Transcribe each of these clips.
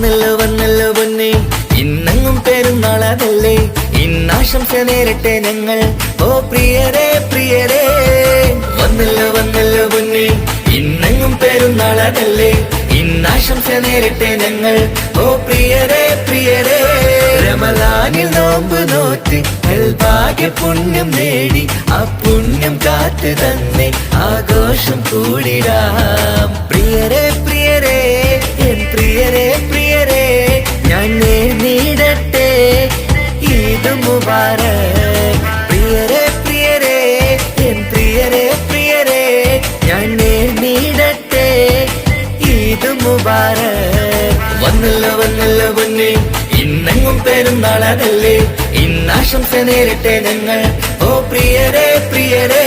വന്നല്ലോ വന്നല്ലോ പൊന്നെ, ഇന്നെങ്ങും പെരുന്നാളതല്ലേ, ഇന്നാശംസ നേരട്ടെ ഞങ്ങൾ. ഓ പ്രിയരേ പ്രിയരേ, വന്നല്ലോ വന്നല്ലോ പൊന്നെ, ഇന്നെങ്ങും പെരുന്നാളതല്ലേ, ഇന്നാശംസ നേരട്ടെ ഞങ്ങൾ. ഓ പ്രിയരേ പ്രിയരേ, റമളാനിൽ നോമ്പ് നോറ്റ് ഭാഗ്യ പുണ്യം നേടി, ആ പുണ്യം കാത്തു തന്നെ ആഘോഷം കൂടിടാം. പ്രിയരേ പ്രിയരേ, എൻ പ്രിയരേ പ്രിയരേ, ഞാൻ നേടിടട്ടെ ഈദ് മുബാരക്. പ്രിയരേ പ്രിയരേ, എൻ പ്രിയരേ പ്രിയരേ, ഞാൻ നേടിടട്ടെ ഈദ് മുബാരക്. വന്നല്ലോ വന്നല്ലോ പൊന്നെ, ഇന്നെങ്ങും പെരുന്നാളതല്ലേ, ഇന്നാശംസ നേരട്ടെ ഞങ്ങൾ. ഓ പ്രിയരേ പ്രിയരേ,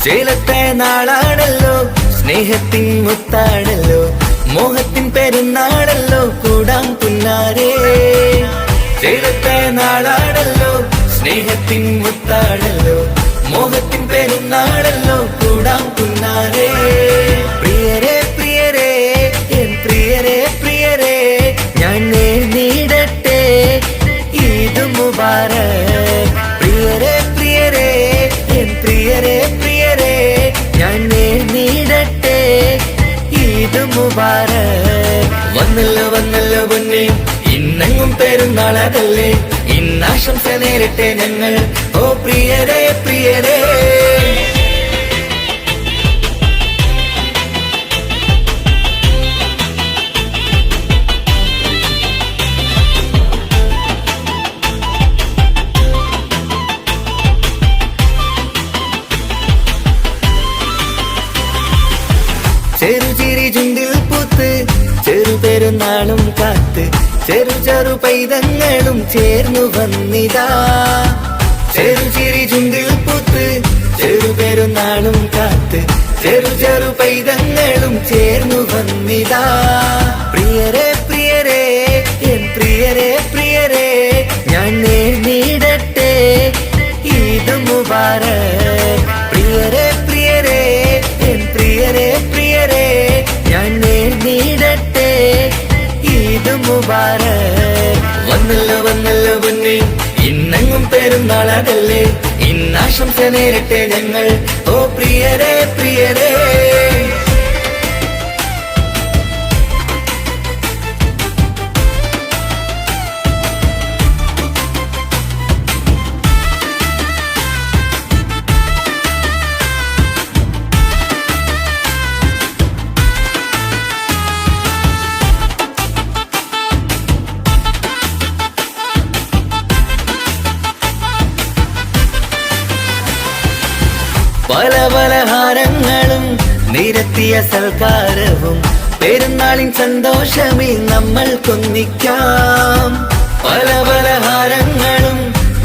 ചേലത്തെ നാളാണല്ലോ, സ്നേഹത്തിൻ മുത്താണല്ലോ, മോഹത്തിൻ പെരുന്നാളല്ലോ, കൂടാം പുന്നാരേ. ചേലത്തെ നാളാണല്ലോ, സ്നേഹത്തിൻ മുത്താണല്ലോ, മോഹത്തിൻ പെരുന്നാളല്ലോ, കൂടാം പുന്നാരേ. പ്രിയരേ പ്രിയരേ, എൻ പ്രിയരേ പ്രിയരേ, ഞാൻ നേടിടട്ടെ ഈദ് മുബാരക്. പ്രിയരേ പ്രിയരേ, എൻ പ്രിയരേ പ്രിയരേ, ഞാൻ നേടിടട്ടെ ഈദ് മുബാരക്. വന്നല്ലോ വന്നല്ലോ പൊന്നെ, ഇന്നെങ്ങും പെരുന്നാളതല്ലേ, ഇന്നാശംസ നേരട്ടെ ഞങ്ങൾ. ഓ പ്രിയരേ പ്രിയരേ, ചെറുചിരി ചുണ്ടിൽ പൂത്ത് ചെറുപെരുന്നാളും കാത്ത്, ചെറു ചെറു പൈതങ്ങളും ചേർന്നു വന്നിതാ. ചെറുചിരി ചുണ്ടിൽ പൂത്ത് ചെറുപെരുന്നാളും കാത്ത്, ചെറു ചെറു പൈതങ്ങളും ചേർന്നു വന്നിതാ. പ്രിയരേ പ്രിയരേ, എൻ പ്രിയരേ പ്രിയരേ, ഞാൻ നേടിടട്ടെ ഈദ് മുബാരക്. പ്രിയരേ പ്രിയരേ, എൻ പ്രിയരേ പ്രിയരേ, ഞാൻ നേടിടട്ടെ ഈദ് മുബാരക്. വന്നല്ലോ വന്നല്ലോ പൊന്നെ, ഇന്നെങ്ങും പെരുന്നാളതല്ലേ, ഇന്നാശംസ നേരട്ടെ ഞങ്ങൾ. ഓ പ്രിയരേ പ്രിയരേ, പല പലഹാരങ്ങളും നിരത്തിയ സൽക്കാരവും, പെരുന്നാളിൻ സന്തോഷമിൽ നമ്മൾ കൊന്നിക്കാം. പല പലഹാരങ്ങളും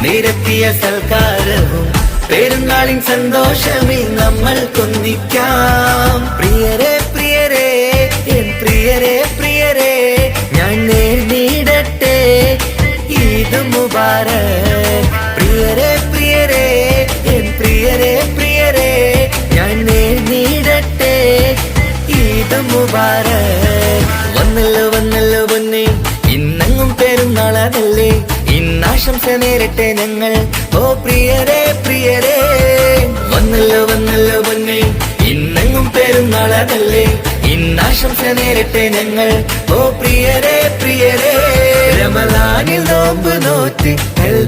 നിരത്തിയ സൽക്കാരവും, പെരുന്നാളിൻ സന്തോഷമിൽ നമ്മൾ കൊന്നിക്കാം. പ്രിയരേ പ്രിയരേ, എൻ പ്രിയരേ പ്രിയരേ, ഞാൻ നേടിടട്ടെ ഈദ് മുബാരക്. പ്രിയരേ പ്രിയരേ, എൻ പ്രിയരേ പ്രിയരേ, ഞാൻ നേടിടട്ടെ ഈദ് മുബാരക്. വന്നല്ലോ വന്നല്ലോ പൊന്നെ, ഇന്നെങ്ങും പെരുന്നാളതല്ലേ, ഇന്നാശംസ നേരട്ടെ ഞങ്ങൾ. ഓ പ്രിയരേ പ്രിയരേ, വന്നല്ലോ വന്നല്ലോ പൊന്നെ, ഇന്നെങ്ങും പെരുന്നാളതല്ലേ, ഇന്നാശംസ നേരട്ടെ ഞങ്ങൾ. ഓ പ്രിയരേ പ്രിയരേ, റമളാനിൽ നോമ്പ് നോറ്റ്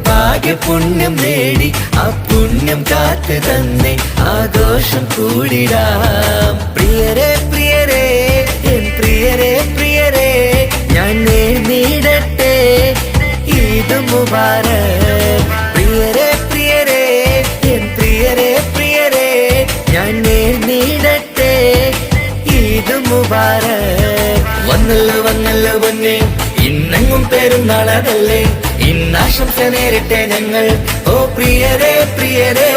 ഭാഗ്യ പുണ്യം നേടി, ആ പുണ്യം കാത്തു തന്നെ ആഘോഷം കൂടിടാം. പ്രിയരേ പ്രിയരേ, എൻ പ്രിയരേ പ്രിയരേ, ഞാൻ നേടിടട്ടെ ഈദ് മുബാരക്. പ്രിയരേ പ്രിയരേ, എൻ പ്രിയരേ പ്രിയരേ, ഞാൻ നേടിടട്ടെ ഈദ് മുബാരക്. വന്നല്ലോ വന്നല്ലോ പൊന്നെ, ഇന്നെങ്ങും പെരുന്നാളതല്ലേ, ആശംസ നേരട്ടെ ഞങ്ങൾ ഓ പ്രിയരേ പ്രിയരേ